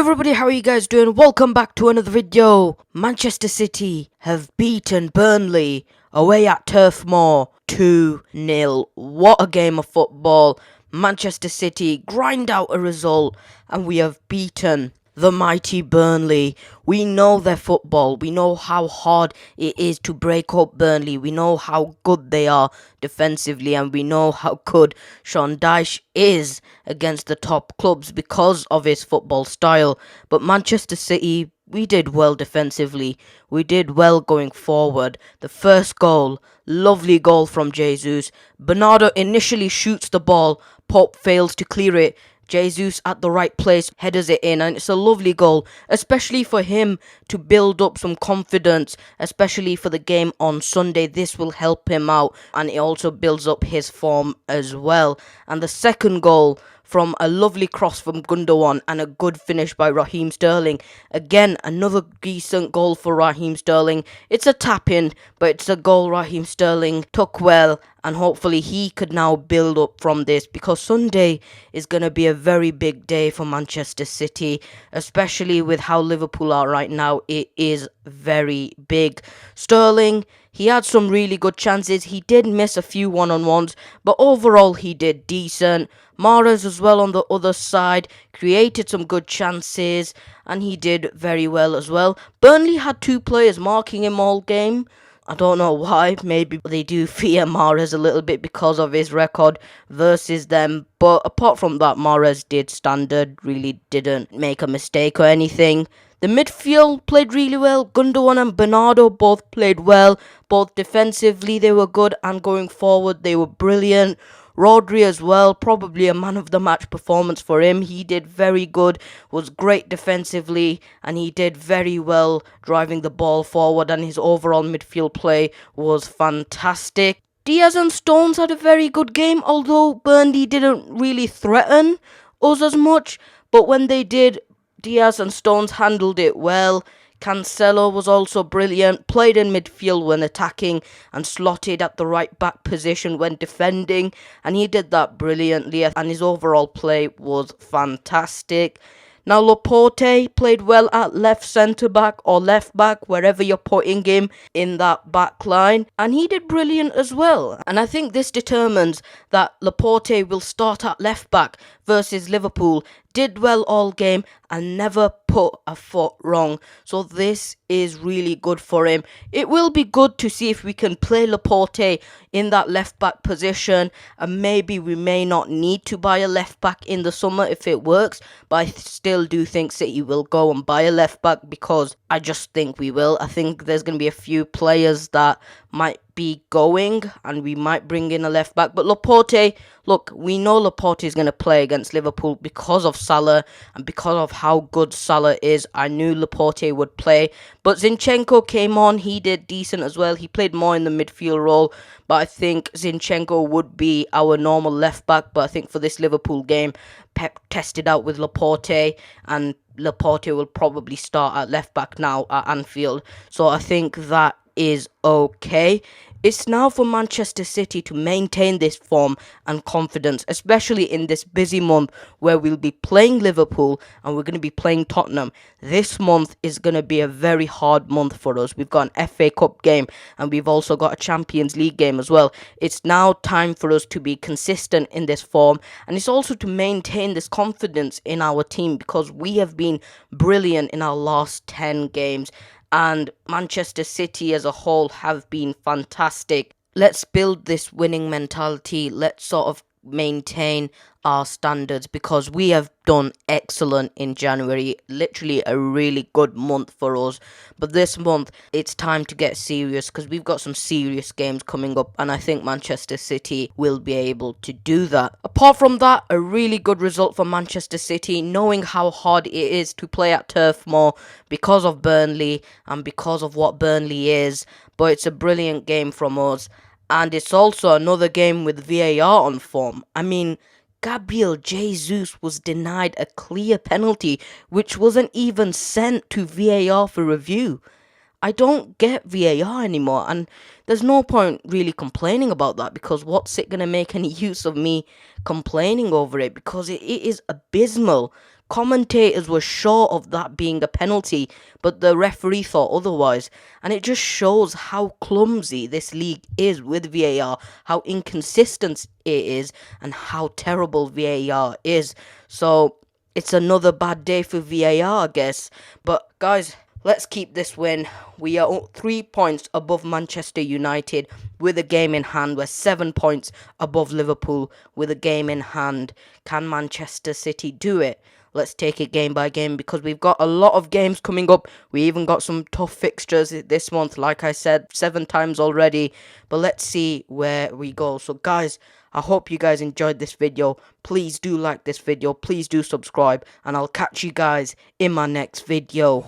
Everybody, how are you guys doing? Welcome back to another video. Manchester City have beaten Burnley away at Turf Moor 2-0. What a game of football. Manchester City grind out a result and we have beaten the mighty Burnley. We know their football. We know how hard it is to break up Burnley. We know how good they are defensively, and we know how good Sean Dyche is against the top clubs because of his football style. But Manchester City, we did well defensively. We did well going forward. The first goal, lovely goal from Jesus. Bernardo initially shoots the ball. Pope fails to clear it. Jesus at the right place headers it in, and it's a lovely goal, especially for him to build up some confidence, especially for the game on Sunday. This will help him out, and it also builds up his form as well. And the second goal from a lovely cross from Gundogan and a good finish by Raheem Sterling. Again, another decent goal for Raheem Sterling. It's a tap-in, but it's a goal Raheem Sterling took well, and hopefully he could now build up from this, because Sunday is going to be a very big day for Manchester City, especially with how Liverpool are right now. It is very big. Sterling, he had some really good chances. He did miss a few one-on-ones, but overall he did decent. Mahrez as well on the other side created some good chances, and he did very well as well. Burnley had two players marking him all game. I don't know why. Maybe they do fear Mahrez a little bit because of his record versus them. But apart from that, Mahrez did standard, really didn't make a mistake or anything. The midfield played really well. Gundogan and Bernardo both played well. Both defensively they were good, and going forward they were brilliant. Rodri as well, probably a man of the match performance for him. He did very good, was great defensively, and he did very well driving the ball forward, and his overall midfield play was fantastic. Diaz and Stones had a very good game, although Burnley didn't really threaten us as much, but when they did, Diaz and Stones handled it well. Cancelo was also brilliant, played in midfield when attacking and slotted at the right back position when defending, and he did that brilliantly, and his overall play was fantastic. Now Laporte played well at left centre back or left back, wherever you're putting him in that back line, and he did brilliant as well. And I think this determines that Laporte will start at left back versus Liverpool. Did well all game and never put a foot wrong. So this is really good for him. It will be good to see if we can play Laporte in that left back position, and maybe we may not need to buy a left back in the summer if it works, but I still do think City will go and buy a left back, because I just think we will. I think there's going to be a few players that might be going, and we might bring in a left back. But Laporte, look, we know Laporte is going to play against Liverpool because of Salah and because of how good Salah is. I knew Laporte would play, but Zinchenko came on. He did decent as well. He played more in the midfield role, but I think Zinchenko would be our normal left back. But I think for this Liverpool game, Pep tested out with Laporte, and Laporte will probably start at left back now at Anfield. So I think that is okay. It's now for Manchester City to maintain this form and confidence, especially in this busy month where we'll be playing Liverpool and we're going to be playing Tottenham. This month is going to be a very hard month for us. We've got an FA Cup game and we've also got a Champions League game as well. It's now time for us to be consistent in this form, and it's also to maintain this confidence in our team, because we have been brilliant in our last 10 games. And Manchester City as a whole have been fantastic. Let's build this winning mentality. Let's sort of maintain our standards, because we have done excellent in January. Literally a really good month for us. But this month, it's time to get serious, because we've got some serious games coming up, and I think Manchester City will be able to do that. Apart from that, a really good result for Manchester City, knowing how hard it is to play at Turf Moor because of Burnley and because of what Burnley is. But it's a brilliant game from us. And it's also another game with VAR on form. I mean, Gabriel Jesus was denied a clear penalty, which wasn't even sent to VAR for review. I don't get VAR anymore, and there's no point really complaining about that, because what's it going to make any use of me complaining over it, because it is abysmal commentators were sure of that being a penalty, but the referee thought otherwise. And it just shows how clumsy this league is with VAR, how inconsistent it is, and how terrible VAR is. So it's another bad day for VAR, I guess. But guys, let's keep this win. We are 3 points above Manchester United with a game in hand. We're 7 points above Liverpool with a game in hand. Can Manchester City do it? Let's take it game by game because we've got a lot of games coming up. We even got some tough fixtures this month, like I said, 7 times already. But let's see where we go. So guys, I hope you guys enjoyed this video. Please do like this video. Please do subscribe. And I'll catch you guys in my next video.